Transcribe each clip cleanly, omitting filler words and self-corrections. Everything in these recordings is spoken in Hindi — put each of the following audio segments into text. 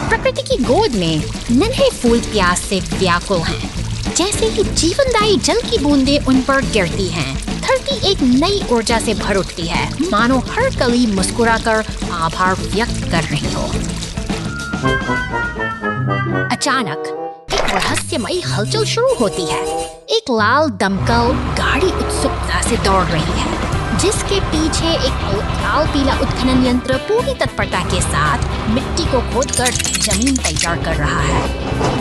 प्रकृति की गोद में नन्हे फूल प्यास से व्याकुल हैं। जैसे ही जीवनदायी जल की बूंदें उन पर गिरती हैं, धरती एक नई ऊर्जा से भर उठती है, मानो हर कली मुस्कुराकर आभार व्यक्त कर रही हो। अचानक एक रहस्यमयी हलचल शुरू होती है। एक लाल दमकल गाड़ी उत्सुकता से दौड़ रही है, जिसके पीछे एक लाल पीला उत्खनन यंत्र पूरी तत्परता के साथ मिट्टी को खोदकर जमीन तैयार कर रहा है।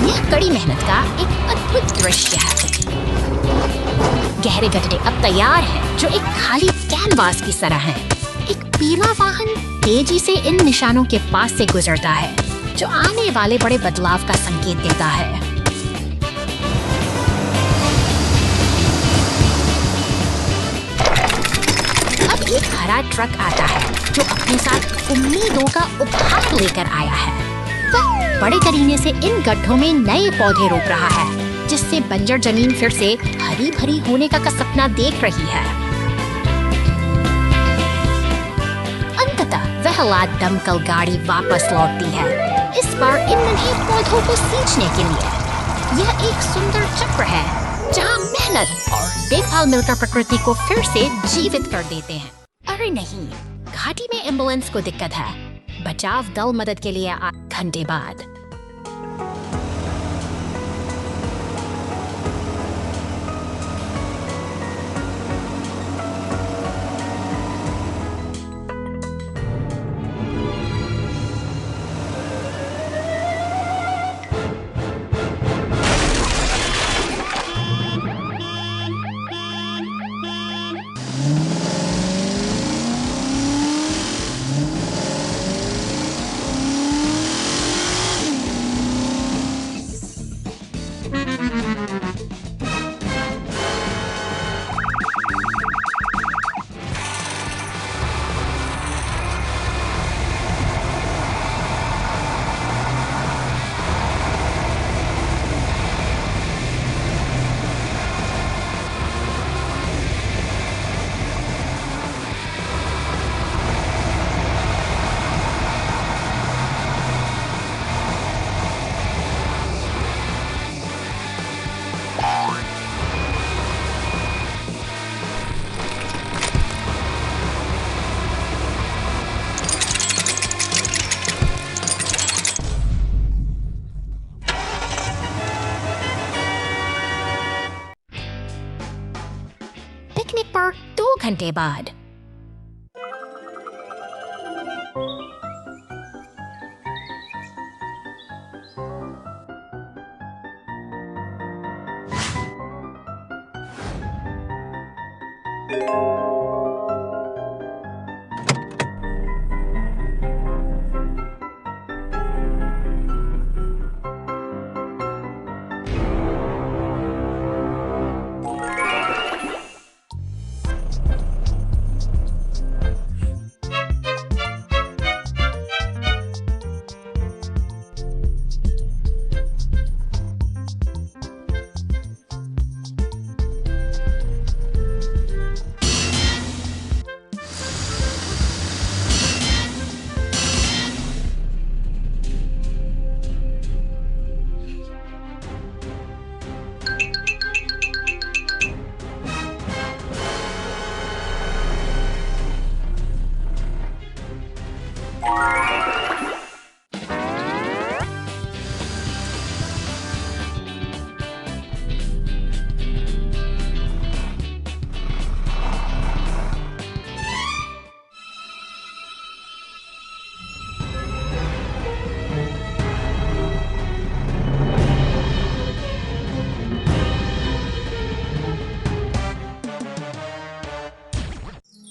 यह कड़ी मेहनत का एक अद्भुत दृश्य है। गहरे गड्ढे अब तैयार हैं, जो एक खाली कैनवास की तरह हैं। एक पीला वाहन तेजी से इन निशानों के पास से गुजरता है, जो आने वाले बड़े बदलाव का संकेत देता है। अब एक हरा ट्रक आता है, जो अपने साथ उम्मीदों का उपहार लेकर आया है। वह बड़े करीने से इन गड्ढों में नए पौधे रोप रहा है, जिससे बंजर जमीन फिर से हरी भरी होने का सपना देख रही है। अंततः वह लाल दमकल गाड़ी वापस लौटती है, इस बार इन नन्हे पौधों को सींचने के लिए। यह एक सुंदर चक्र है, जहाँ मेहनत और देखभाल मिलकर प्रकृति को फिर से जीवित कर देते हैं। अरे नहीं, घाटी में एम्बुलेंस को दिक्कत है। बचाव दल मदद के लिए 8 घंटे बाद। पिकनिक पर 2 घंटे बाद।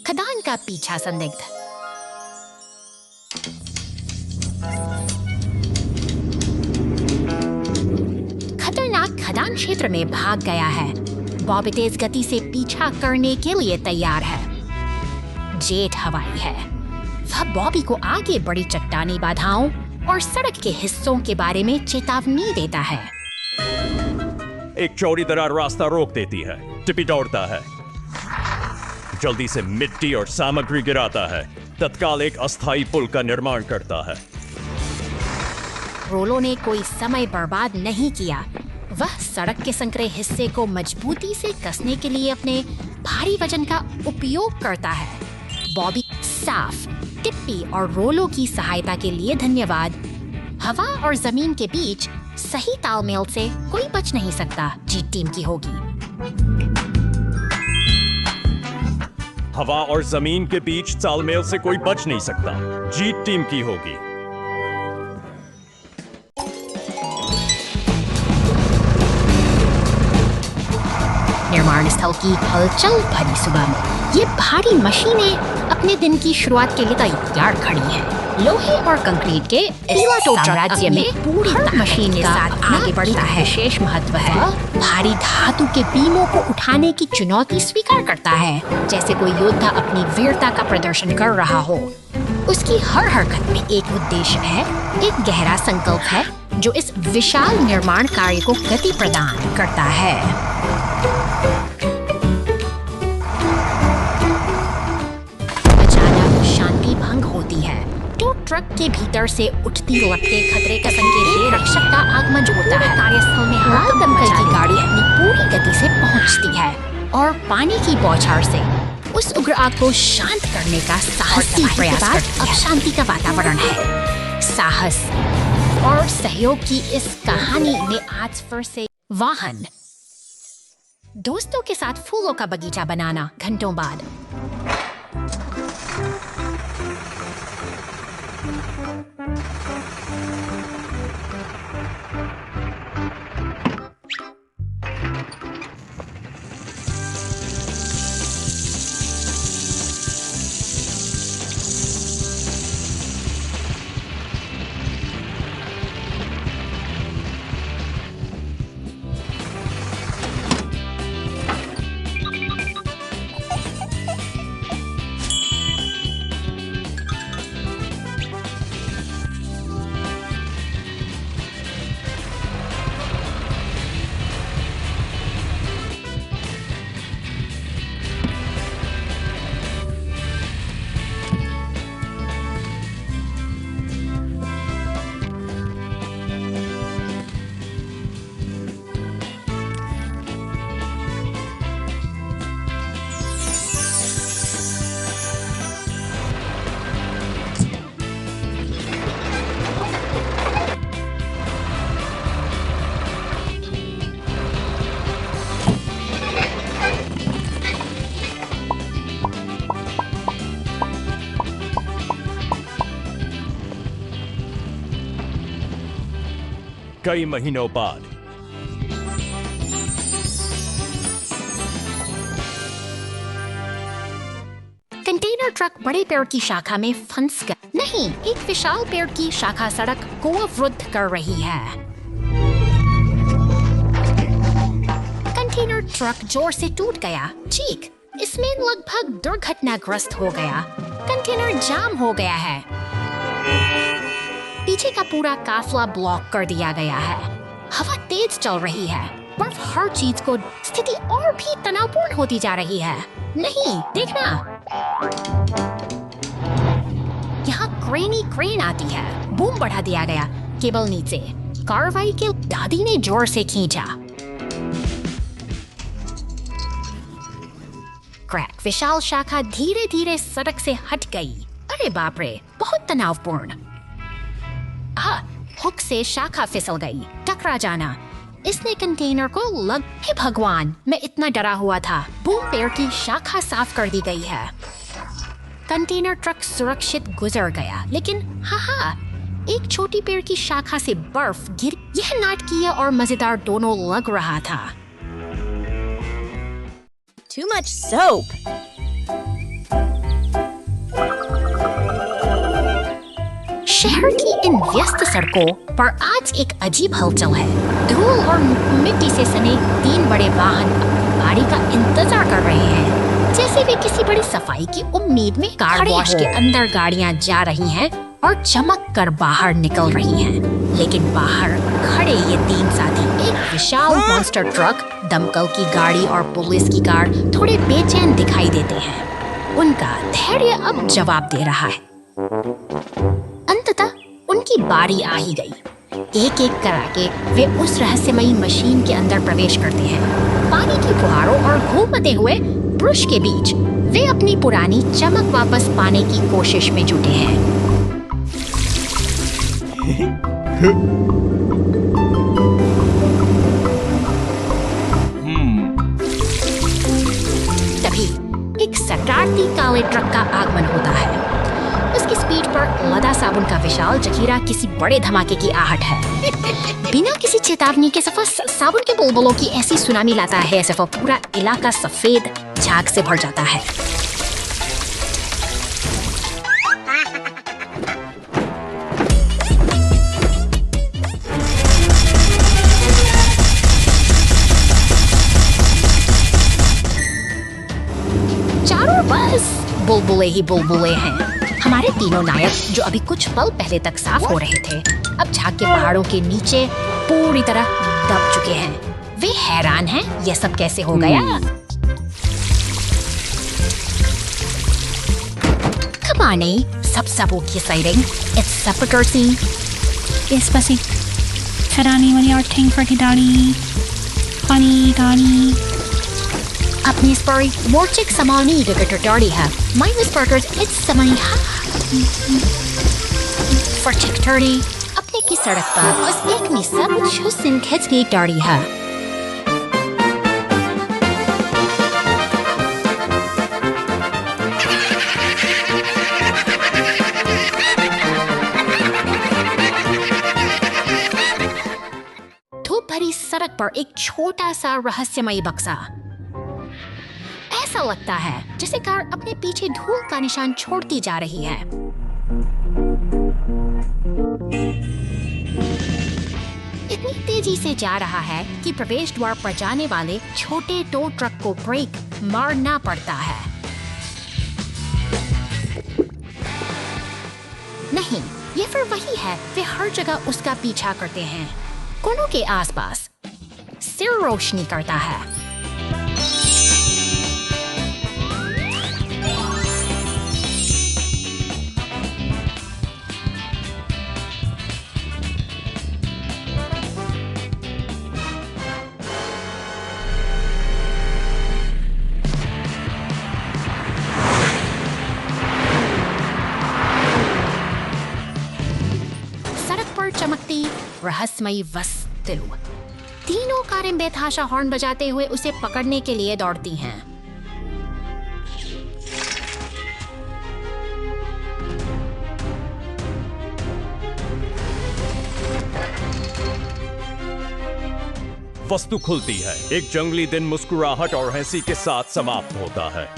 खदान का पीछा संदिग्ध। खतरनाक खदान क्षेत्र में भाग गया है। बॉबी तेज गति से पीछा करने के लिए तैयार है। जेट हवाई है। वह बॉबी को आगे बड़ी चट्टानी बाधाओं और सड़क के हिस्सों के बारे में चेतावनी देता है। एक चौड़ी दरार रास्ता रोक देती है। टिप्पी दौड़ता है। जल्दी से मिट्टी और सामग्री गिराता है। तत्काल एक अस्थायी पुल का निर्माण करता है। रोलो ने कोई समय बर्बाद नहीं किया। वह सड़क के संकरे हिस्से को मजबूती से कसने के लिए अपने भारी वजन का उपयोग करता है। बॉबी साफ, टिप्पी और रोलो की सहायता के लिए धन्यवाद। हवा और जमीन के बीच सही तालमेल से कोई बच नहीं सकता। जीत टीम की होगी। हवा और जमीन के बीच तालमेल से कोई बच नहीं सकता। जीत टीम की होगी। निर्माण स्थल की हलचल भरी सुबह में ये भारी मशीनें अपने दिन की शुरुआत के लिए तैयार खड़ी हैं। लोहे और कंक्रीट के इस साम्राज्य में पूरी मशीन के साथ आगे बढ़ता है। विशेष महत्व है भारी धातु के बीमों को उठाने की चुनौती स्वीकार करता है, जैसे कोई योद्धा अपनी वीरता का प्रदर्शन कर रहा हो। उसकी हर हरकत में एक उद्देश्य है, एक गहरा संकल्प है जो इस विशाल निर्माण कार्य को गति प्रदान करता है। अचानक शांति भंग होती है तो ट्रक के भीतर से उठती लपटे खतरे का संकेत दे रक्षक का आगमन होता है। कार्यस्थल में लाल दमकल की गाड़ी अपनी पूरी गति से पहुंचती है और पानी की बौछार से उस उग्र आग को शांत करने का साहसी प्रयास करती है। अब शांति का वातावरण है। साहस और सहयोग की इस कहानी में आज फिर से वाहन। दोस्तों के साथ फूलों का बगीचा बनाना घंटों बाद। कई महीनों बाद कंटेनर ट्रक बड़े पेड़ की शाखा में फंस गया। नहीं, एक विशाल पेड़ की शाखा सड़क को अवरुद्ध कर रही है। कंटेनर ट्रक जोर से टूट गया। चीख, इसमें लगभग दुर्घटनाग्रस्त हो गया। कंटेनर जाम हो गया है। पीछे का पूरा काफिला ब्लॉक कर दिया गया है। हवा तेज चल रही है। बर्फ हर चीज को स्थिति और भी तनावपूर्ण होती जा रही है। नहीं, देखना, यहाँ क्रेन आती है। बूम बढ़ा दिया गया। केबल नीचे। कार्रवाई के दादी ने जोर से खींचा। क्रैक। विशाल शाखा धीरे धीरे सड़क से हट गई। अरे बाप रे, बहुत तनावपूर्ण। हुक से शाखा फिसल गई। टकरा जाना। इसने कंटेनर को लग। हे भगवान, मैं इतना डरा हुआ था। बूम पेड़ की शाखा साफ कर दी गई है। कंटेनर ट्रक सुरक्षित गुजर गया, लेकिन एक छोटी पेड़ की शाखा से बर्फ गिर। यह नाटकीय और मजेदार दोनों लग रहा था। Too much soap. शहर की इन व्यस्त सड़कों पर आज एक अजीब हलचल है। धूल और मिट्टी से सने 3 बड़े वाहन गाड़ी का इंतजार कर रहे हैं, जैसे वे किसी बड़ी सफाई की उम्मीद में। कार वॉश के अंदर गाड़ियां जा रही हैं और चमक कर बाहर निकल रही हैं। लेकिन बाहर खड़े ये 3 साथी, एक विशाल मॉन्स्टर ट्रक, दमकल की गाड़ी और पुलिस की कार, थोड़े बेचैन दिखाई देते हैं। उनका धैर्य अब जवाब दे रहा है। अंततः उनकी बारी आ ही गई। एक एक करके वे उस रहस्यमयी मशीन के अंदर प्रवेश करते हैं। पानी की फुहारों और घूमते हुए ब्रश के बीच वे अपनी पुरानी चमक वापस पाने की कोशिश में जुटे हैं। तभी एक शरारती काले ट्रक का आगमन होता है। उसकी स्पीड पर लदा साबुन का विशाल जखीरा किसी बड़े धमाके की आहट है। बिना किसी चेतावनी के सफा साबुन के बुलबुलों की ऐसी सुनामी लाता है, सफा पूरा इलाका सफेद झाग से भर जाता है। चारों बस बुलबुले ही बुलबुले हैं। हमारे तीनों नायक जो अभी कुछ पल पहले तक साफ हो रहे थे, अब झाग के पहाड़ों के नीचे पूरी तरह दब चुके हैं। वे हैरान हैं, यह सब कैसे हो गया? Come on, sab okay sighting. It's sepulchre scene. Especially Ferrani when you're ting for Daddy. Honey, Daddy. अपनी स्परी मोर्चिक समानी डगर डाली है। माइनस पर्टर्स इट्स समानी हा। फर्चिक टर्डी अपने की सड़क पर उस एक में सब हुस्न खिंच के डाली है। धूप भरी सड़क पर एक छोटा सा रहस्यमयी बक्सा। ऐसा लगता है जैसे कार अपने पीछे धूल का निशान छोड़ती जा रही है। इतनी तेजी से जा रहा है कि प्रवेश द्वार पर जाने वाले छोटे टो ट्रक को ब्रेक मारना पड़ता है। नहीं, ये फिर वही है। वे हर जगह उसका पीछा करते हैं। कोनों के आसपास सिर रोशनी करता है। चमकती रहस्यमयी वस्तु। तीनों कारें बेतहाशा हॉर्न बजाते हुए उसे पकड़ने के लिए दौड़ती हैं। वस्तु खुलती है। एक जंगली दिन मुस्कुराहट और हंसी के साथ समाप्त होता है।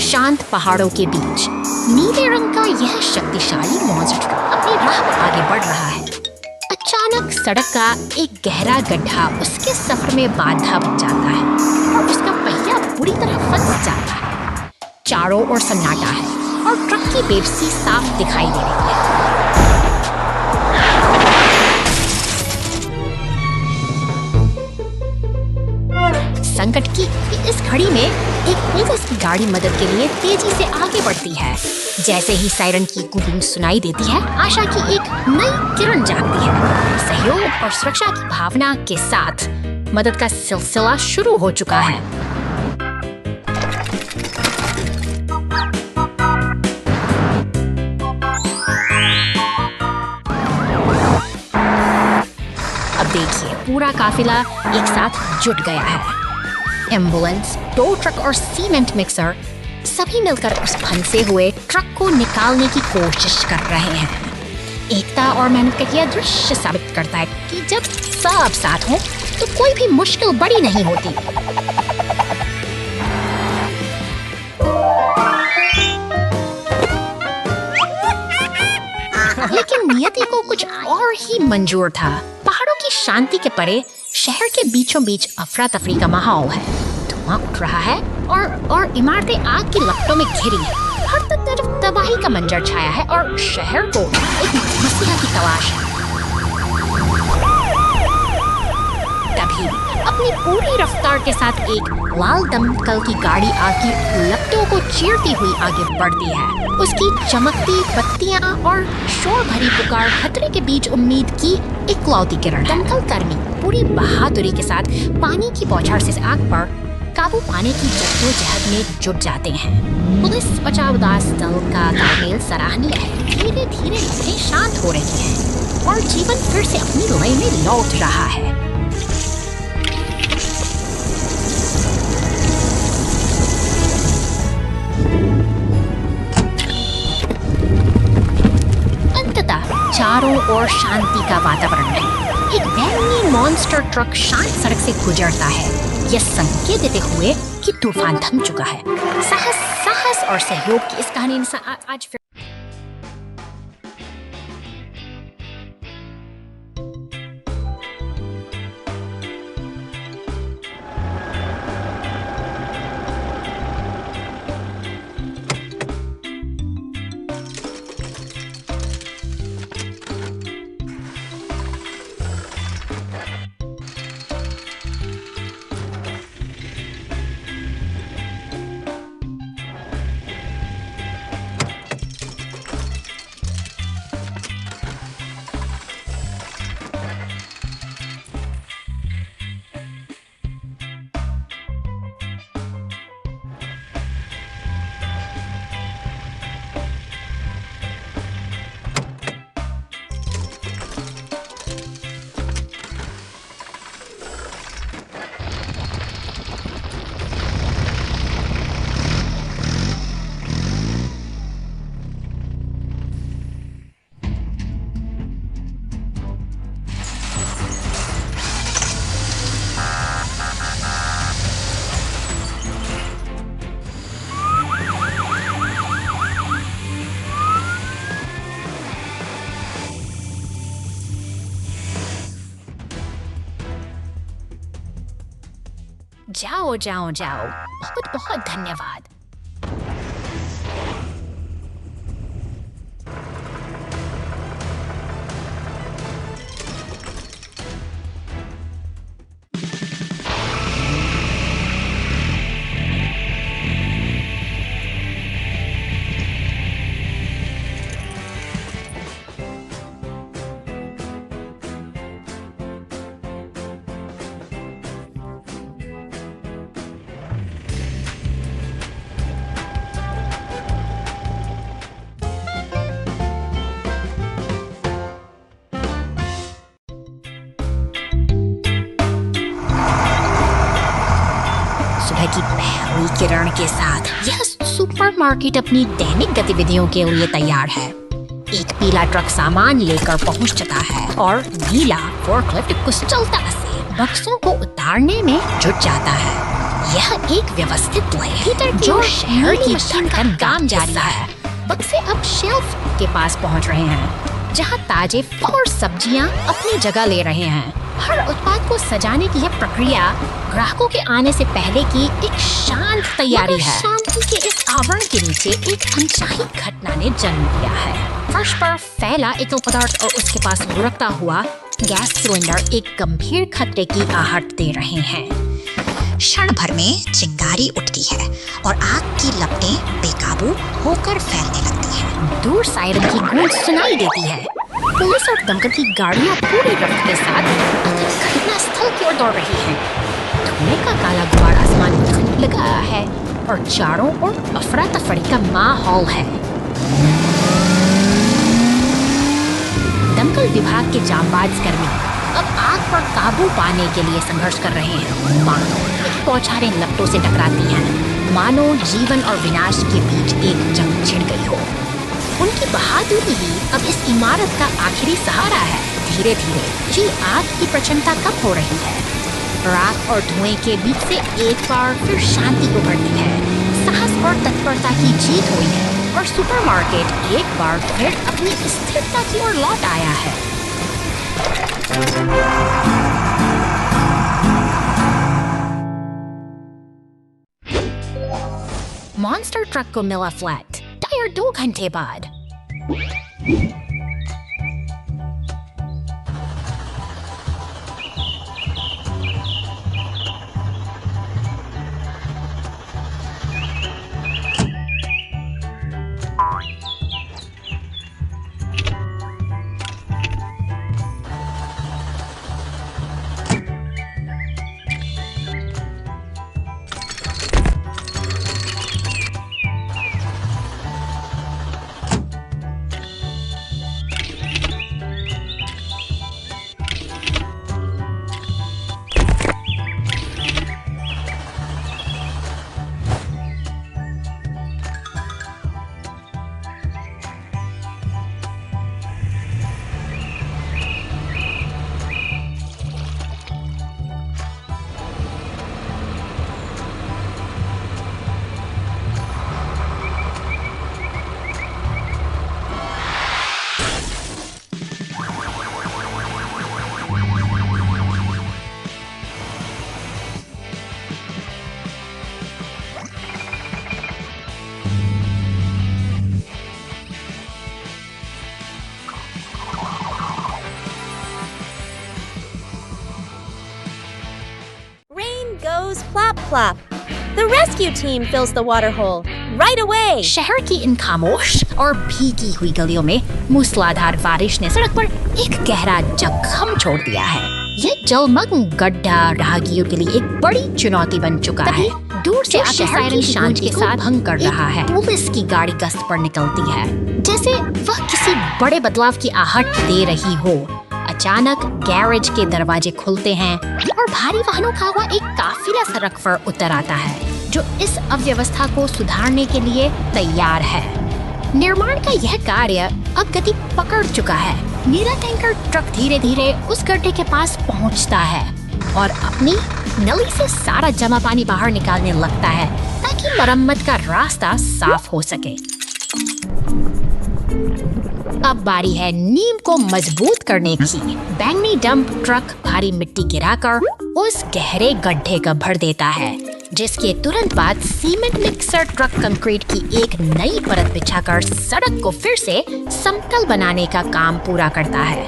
शांत पहाड़ों के बीच नीले रंग का यह शक्तिशाली मॉन्स्टर अपनी राह पर आगे बढ़ रहा है। अचानक सड़क का एक गहरा गड्ढा उसके सफर में बाधा बन जाता है और उसका पहिया बुरी तरह फंस जाता है। चारों ओर सन्नाटा है और ट्रक की बेबसी साफ दिखाई दे रही है। संकट की इस घड़ी में एक पुलिस की गाड़ी मदद के लिए तेजी से आगे बढ़ती है। जैसे ही सायरन की गूंज सुनाई देती है, आशा की एक नई किरण जागती है। सहयोग और सुरक्षा की भावना के साथ मदद का सिलसिला शुरू हो चुका है। अब देखिए, पूरा काफिला एक साथ जुट गया है। एम्बुलेंस, टो ट्रक और सीमेंट मिक्सर सभी मिलकर उस फंसे हुए ट्रक को निकालने की कोशिश कर रहे हैं। एकता और मेहनत का यह दृश्य साबित करता है कि जब सब साथ हों तो कोई भी मुश्किल बड़ी नहीं होती। लेकिन नियति को कुछ और ही मंजूर था। पहाड़ों की शांति के परे शहर के बीचों बीच अफरा तफरी का माहौल है। धुआं उठ रहा है, और इमारतें आग की लपटों में घिरी हैं। हर तरफ तबाही का मंजर छाया है और शहर को एक मसीहा की तलाश है। तभी अपनी पूरी रफ्तार के साथ एक लाल दमकल की गाड़ी आग की लपटों को चीरती हुई आगे बढ़ती है। उसकी चमकती बत्तियां और शोर भरी पुकार खतरे के बीच उम्मीद की इकलौती किरण। दमकल कर्मी पूरी बहादुरी के साथ पानी की बौछार से आग पर काबू पाने की जद्दोजहद में जुट जाते हैं। पुलिस बचाव दल का तालमेल सराहनीय है। धीरे धीरे लपटें शांत हो रही हैं और जीवन फिर से अपनी लय में लौट रहा है। चारों ओर शांति का वातावरण है। एक बैंगनी मॉन्स्टर ट्रक शांत सड़क से गुजरता है, यह संकेत देते हुए कि तूफान थम चुका है। साहस और सहयोग की इस कहानी ने आज फिर जाओ। बहुत बहुत धन्यवाद। सुबह की पहली किरण के साथ यह सुपरमार्केट अपनी दैनिक गतिविधियों के लिए तैयार है। एक पीला ट्रक सामान लेकर पहुंच चुका है और नीला फोर्कलिफ्ट कुशलता से बक्सों को उतारने में जुट जाता है। यह एक व्यवस्थित लय जो शहर की धड़कन काम जारी है। बक्से अब शेल्फ के पास पहुंच रहे हैं, जहां ताजे फल और सब्जियां अपनी जगह ले रहे हैं। हर उत्पाद को सजाने की यह प्रक्रिया ग्राहकों के आने से पहले की एक शांत तैयारी है। शांति के इस आवरण के नीचे एक अनचाही घटना ने जन्म लिया है। फर्श पर फैला एकल पदार्थ और उसके पास लुढ़कता हुआ गैस सिलेंडर एक गंभीर खतरे की आहट दे रहे हैं। क्षण भर में चिंगारी उठती है और आग की लपटें बेकाबू होकर फैलने लगती हैं। दूर सायरन की गूंज सुनाई देती है। पुलिस और दमकल की गाड़ियां पूरी रफ्त के साथ घटना स्थल की ओर दौड़ रही हैं। धुएं का काला गुबार आसमान में लगा है और चारों ओर अफरा तफरी का माहौल है। दमकल विभाग के जांबाज कर्मी अब आग पर काबू पाने के लिए संघर्ष कर रहे हैं। मानो बौछारें लपटों से टकराती हैं, मानो जीवन और विनाश के बीच एक जंग छिड़ गई हो। उनकी बहादुरी ही अब इस इमारत का आखिरी सहारा है। धीरे धीरे ये आग की प्रचंडता कम हो रही है। राख और धुएं के बीच से एक बार फिर शांति उभरती है। साहस और तत्परता की जीत हुई है और सुपरमार्केट एक बार फिर अपनी स्थिरता की ओर लौट आया है। मॉन्स्टर ट्रक को मिला फ्लैट टायर 2 घंटे बाद। Goes plop plop. The rescue team fills the water hole right away. शहर की इन खामोश और भीगी हुई गलियों में मूसलाधार बारिश ने सड़क पर एक गहरा जख्म छोड़ दिया है। यह जलमग्न गड्ढा राहगीरों के लिए एक बड़ी चुनौती बन चुका है। दूर से शहर की शांति के साथ भंग कर रहा है। पुलिस की गाड़ी गश्त पर निकलती है, जैसे वह किसी बड़े बदलाव की आहट दे रही हो। अचानक गैरेज के दरवाजे खुलते हैं और भारी वाहनों का हुआ एक काफिला सड़क पर उतर आता है, जो इस अव्यवस्था को सुधारने के लिए तैयार है। निर्माण का यह कार्य अब गति पकड़ चुका है। नीला टैंकर ट्रक धीरे धीरे उस गड्ढे के पास पहुंचता है और अपनी नली से सारा जमा पानी बाहर निकालने लगता है ताकि मरम्मत का रास्ता साफ हो सके। अब बारी है नींव को मजबूत करने की। बैंगनी डंप ट्रक भारी मिट्टी गिराकर उस गहरे गड्ढे का भर देता है, जिसके तुरंत बाद सीमेंट मिक्सर ट्रक कंक्रीट की एक नई परत बिछाकर सड़क को फिर से समतल बनाने का काम पूरा करता है।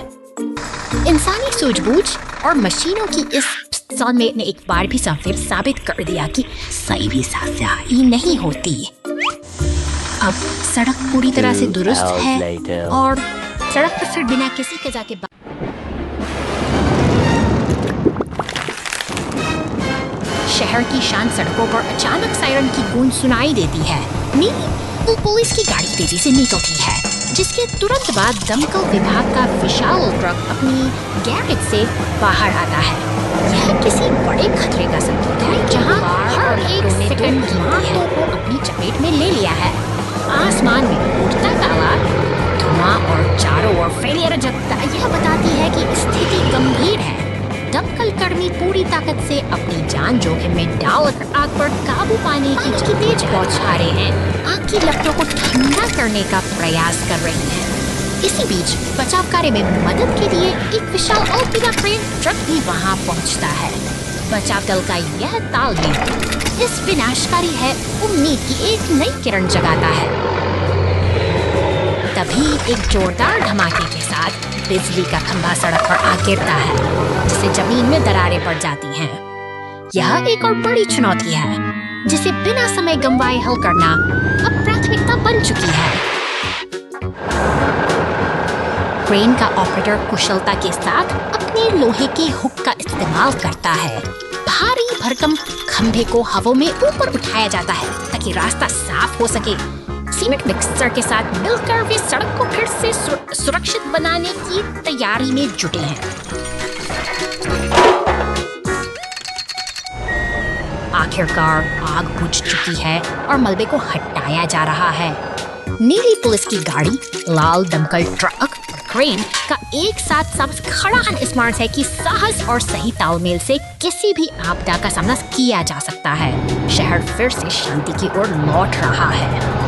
इंसानी सूझबूझ और मशीनों की इस सौंदर्य ने एक बार भी साबित कर दिया कि सही भी सही नहीं होती। अब सड़क पूरी तरह से दुरुस्त है और सड़क पर फिर बिना किसी कज़ा के शहर की शांत सड़कों पर अचानक सायरन की गूंज सुनाई देती है। नीली पुलिस की गाड़ी तेजी से निकलती है, जिसके तुरंत बाद दमकल विभाग का विशाल ट्रक अपनी गैरेज से बाहर आता है। यह किसी बड़े खतरे का संकेत है, जहां हर एक सेकंड कीमती को अपनी चपेट में ले लिया है। आसमान में उड़ता काला धुआं और चारों ओर फैलिया जगता यह बताती है कि स्थिति गंभीर है। दमकल कर्मी पूरी ताकत से अपनी जान जोखिम में डालकर आग पर काबू पाने की तेज पहुंचा रहे हैं। आग की लपटों को ठंडा करने का प्रयास कर रही हैं। इसी बीच बचाव कार्य में मदद के लिए एक विशाल अल्पिना क्रेन ट्रक भी वहां पहुंचता है। बचाव दल का यह तालमेल इस विनाशकारी है उम्मीद की एक नई किरण जगाता है। तभी एक जोरदार धमाके के साथ बिजली का खंभा सड़क पर आ गिरता है, जिससे जमीन में दरारें पड़ जाती हैं। यह एक और बड़ी चुनौती है, जिसे बिना समय गंवाए हल करना अब प्राथमिकता बन चुकी है। क्रेन का ऑपरेटर कुशलता के साथ अपने लोहे की हुक का इस्तेमाल करता है। भारी भरकम खंभे को हवा में ऊपर उठाया जाता है ताकि रास्ता साफ हो सके। सीमेंट मिक्सर के साथ मिलकर वे सड़क को फिर से सुरक्षित बनाने की तैयारी में जुटे हैं। आखिरकार आग बुझ चुकी है और मलबे को हटाया जा रहा है। नीली पुलिस की गाड़ी, लाल दमकल ट्रक और क्रेन का एक साथ सब खड़ा स्मरण है कि साहस और सही तालमेल से किसी भी आपदा का सामना किया जा सकता है। शहर फिर से शांति की ओर लौट रहा है।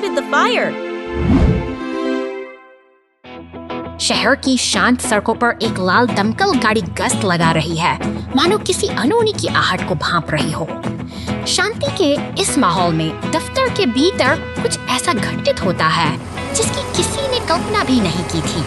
started the fire. शहर की शांत सड़कों पर एक लाल दमकल गाड़ी गश्त लगा रही है, मानो किसी अनहोनी की आहट को भांप रही हो। शांति के इस माहौल में दफ्तर के भीतर कुछ ऐसा घटित होता है जिसकी किसी ने कल्पना भी नहीं की थी।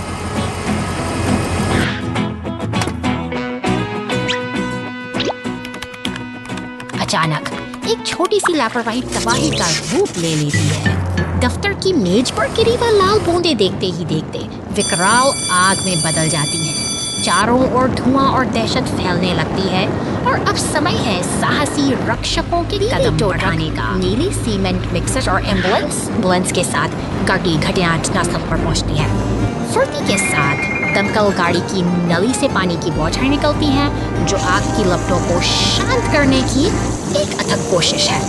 अचानक एक छोटी सी लापरवाही तबाही का रूप ले लेती है। दफ्तर की मेज पर गिरी वह लाल बूंदें देखते ही देखते विकराल आग में बदल जाती हैं। चारों ओर धुआं और दहशत फैलने लगती है और अब समय है साहसी रक्षकों के कदम बढ़ाने का। नीली सीमेंट मिक्सर और एम्बुलेंस के साथ गाड़ी घटनास्थल पर पहुंचती है। फुर्ती के साथ दमकल गाड़ी की नली से पानी की बौछारें निकलती हैं, जो आग की लपटों को शांत करने की एक अथक कोशिश है।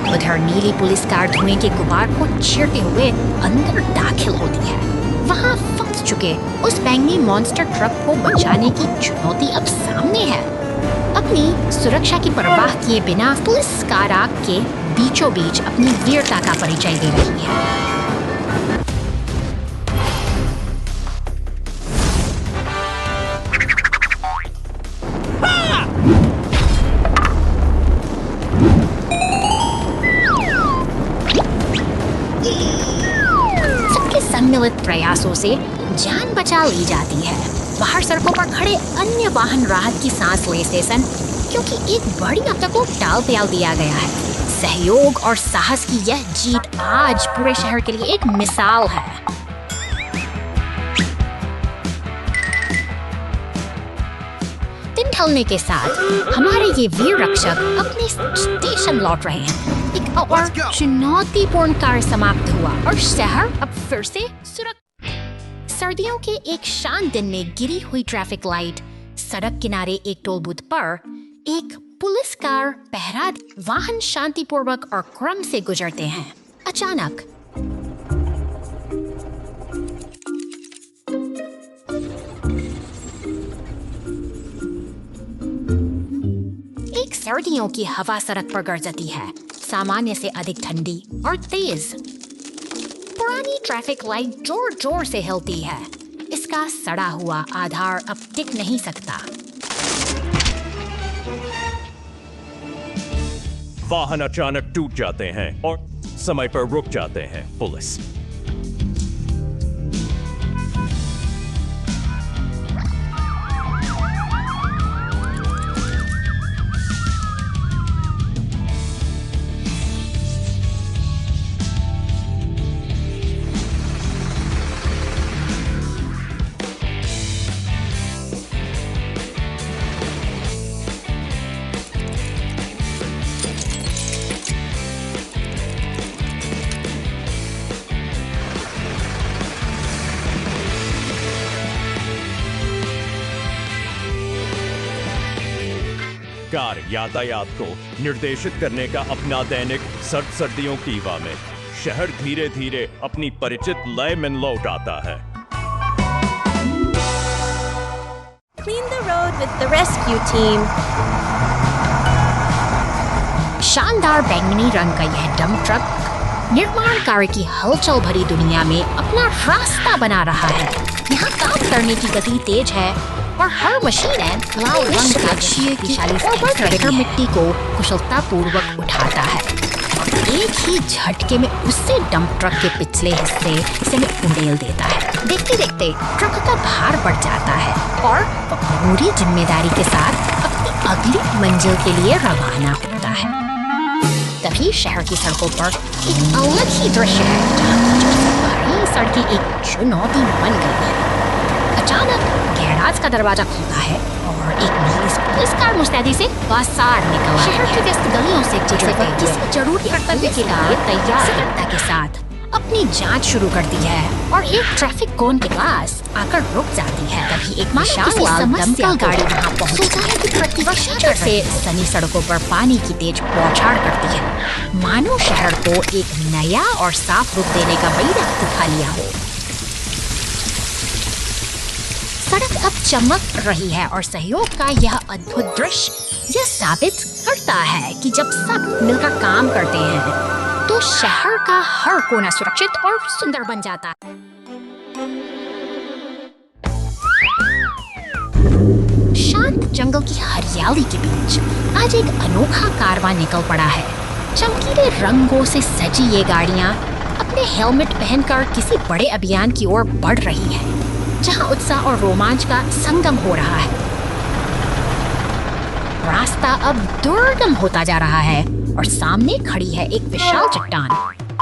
उधर नीली पुलिस कार धुएं के गुबार को चीरते हुए अंदर दाखिल होती है। वहां फंस चुके उस बैंगनी मॉन्स्टर ट्रक को बचाने की चुनौती अब सामने है। अपनी सुरक्षा की परवाह किए बिना पुलिस कार आग के बीचों बीच अपनी वीरता का परिचय दे रही है। सम्मिलित प्रयासों से जान बचा ली जाती है। बाहर सड़कों पर खड़े अन्य वाहन राहत की सांस लेते सन, क्योंकि एक बड़ी आपदा को टाल दिया गया है। सहयोग और साहस की यह जीत आज पूरे शहर के लिए एक मिसाल है। दिन ढलने के साथ हमारे ये वीर रक्षक अपने स्टेशन लौट रहे हैं। एक और चुनौतीपूर्ण कार्य समाप्त हुआ और शहर अब फिर से सर्दियों के एक शांत दिन में गिरी हुई ट्रैफिक लाइट, सड़क किनारे एक टोल बूथ पर एक पुलिस कार पहरा, वाहन शांतिपूर्वक और क्रम से गुजरते हैं। अचानक एक सर्दियों की हवा सड़क पर गरजती है, सामान्य से अधिक ठंडी और तेज। पुरानी ट्रैफिक लाइट जोर जोर से हिलती है। इसका सड़ा हुआ आधार अब टिक नहीं सकता। वाहन अचानक टूट जाते हैं और समय पर रुक जाते हैं। पुलिस कार यातायात को निर्देशित करने का अपना दैनिक सर्दियों की हवा में शहर धीरे धीरे अपनी परिचित लय में लौट आता है। Clean the road with the rescue team. शानदार बैंगनी रंग का यह डंप ट्रक निर्माण कार्य की हलचल भरी दुनिया में अपना रास्ता बना रहा है। यहाँ काम करने की गति तेज है और हर मशीन लाल रंग का ट्रैक्टर मिट्टी को कुशलतापूर्वक उठाता है। एक ही झटके में उससे डंप ट्रक के पिछले हिस्से से उड़ेल देता है। देखते देखते ट्रक का भार बढ़ जाता है और पूरी जिम्मेदारी के साथ अपनी अगली मंजिल के लिए रवाना होता है। तभी शहर की सड़कों पर एक अलग ही दृश्य है, जहाँ सड़कें एक चुनौती बन गई है। अचानक गैराज का दरवाजा खुलता है और एक नीली पुलिस कार मुस्तैदी से बाहर निकल शहर की व्यस्त गलियों से गुजरकर किसी जरूरी कर्तव्य के लिए तैयार सतर्कता के साथ अपनी जांच शुरू करती है और एक ट्रैफिक कोन के पास आकर रुक जाती है। तभी एक दमकल गाड़ी वहां पहुंचती है कि प्रतिवर्षों से सनी सड़कों पर पानी की तेज बौछार करती है, मानो शहर को एक नया और साफ रूप देने का बड़ी वक्त उठा लिया हो। सड़क अब चमक रही है और सहयोग का यह अद्भुत दृश्य यह साबित करता है कि जब सब मिलकर काम करते हैं तो शहर का हर कोना सुरक्षित और सुंदर बन जाता है। शांत जंगल की हरियाली के बीच आज एक अनोखा कारवां निकल पड़ा है। चमकीले रंगों से सजी ये गाड़ियां अपने हेलमेट पहनकर किसी बड़े अभियान की ओर बढ़ रही हैं, जहां उत्साह और रोमांच का संगम हो रहा है। रास्ता अब दुर्गम होता जा रहा है और सामने खड़ी है एक विशाल चट्टान।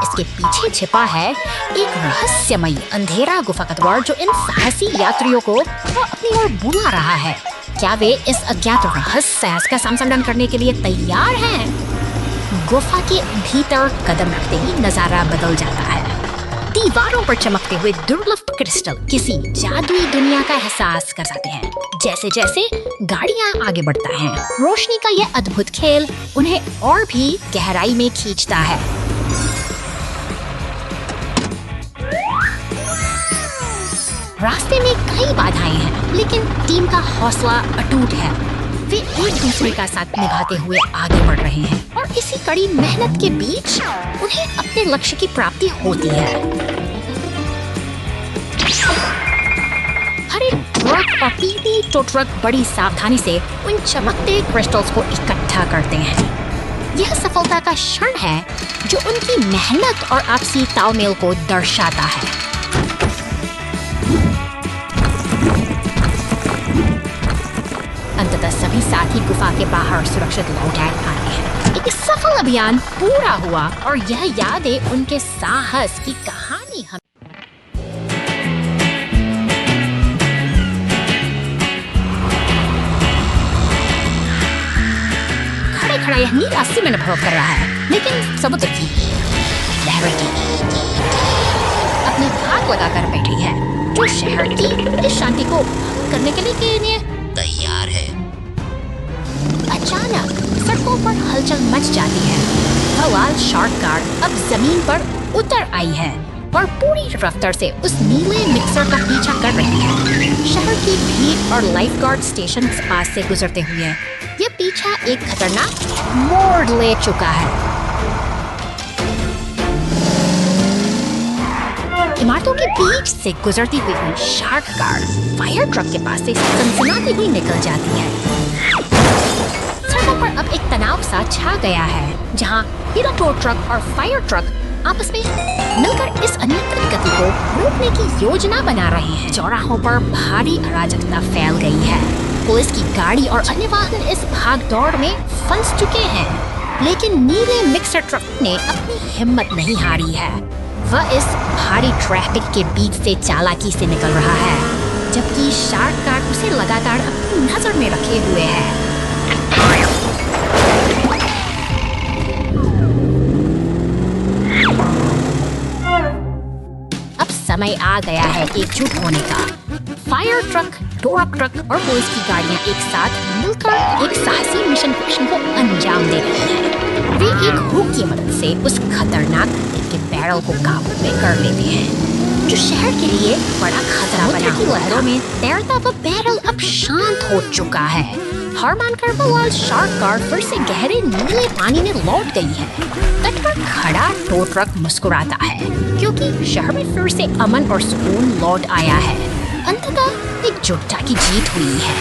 इसके पीछे छिपा है एक रहस्यमयी अंधेरा गुफा का द्वार जो इन साहसी यात्रियों को अपनी ओर बुला रहा है। क्या वे इस अज्ञात रहस्य का सामना करने के लिए तैयार हैं? गुफा के भीतर कदम रखते ही नजारा बदल जाता है। दीवारों पर चमकते हुए दुर्लभ क्रिस्टल किसी जादुई दुनिया का एहसास कराते हैं। जैसे जैसे गाड़ियां आगे बढ़ता है, रोशनी का यह अद्भुत खेल उन्हें और भी गहराई में खींचता है। रास्ते में कई बाधाएं हैं, लेकिन टीम का हौसला अटूट है। वे एक दूसरे का साथ निभाते हुए आगे बढ़ रहे हैं और इसी कड़ी मेहनत के बीच उन्हें अपने लक्ष्य की प्राप्ति होती है। हर एक ट्रक और पीली टो ट्रक बड़ी सावधानी से उन चमकते क्रिस्टल्स को इकट्ठा करते हैं। यह सफलता का क्षण है जो उनकी मेहनत और आपसी तालमेल को दर्शाता है। अंततः सभी साथी गुफा के बाहर सुरक्षित लौट आते हैं। एक सफल अभियान पूरा हुआ और यह यादें उनके साहस की कहानी हम खड़ा यह नीला सीमेंट अनुभव कर रहा है, लेकिन समुद्र की लहरें अपनी धाक लगाकर बैठी है, जो शहर की इस शांति को करने के लिए तैयार है। अचानक सड़कों पर हलचल मच जाती है। लाल शार्क कार अब जमीन पर उतर आई है और पूरी रफ्तार से उस नीले मिक्सर का पीछा कर रही है। शहर की भीड़ और लाइफ गार्ड स्टेशन के पास से गुजरते हुए यह पीछा एक खतरनाक मोड़ ले चुका है। इमारतों के बीच से गुजरती हुई शार्क कार फायर ट्रक के पास से सनसनाती हुई निकल जाती है। सड़कों पर अब एक तनाव सा छा गया है, जहां पीला टो ट्रक और फायर ट्रक आपस में मिलकर इस अनियंत्रित गति को रोकने की योजना बना रहे हैं। चौराहों पर भारी अराजकता फैल गई है। पुलिस की गाड़ी और अन्य वाहन इस भागदौड़ में फंस चुके हैं, लेकिन नीले मिक्सर ट्रक ने अपनी हिम्मत नहीं हारी है। वह इस भारी ट्रैफिक के बीच से चालाकी से निकल रहा है, जबकि शार्क कार उसे लगातार अपनी नजर में रखे हुए है। अब समय आ गया है एकजुट होने का। फायर ट्रक, टोरक ट्रक और पुलिस की गाड़ियां एक साथ मिलकर एक साहसी मिशन को अंजाम दे रही हैं। वे एक हुक की मदद से उस खतरनाक के बैरल को काबू में कर लेते हैं, जो शहर के लिए बड़ा खतरा बना हुआ है। लहरों में तैरता वह बैरल अब शांत हो चुका है। हार मानकर वह लाल शार्क कार फिर से गहरे नीले पानी में लौट गई है। तट पर खड़ा टो ट्रक मुस्कुराता है, क्योंकि शहर में फिर से अमन और सुकून लौट आया है। अंततः एकजुटता की जीत हुई है।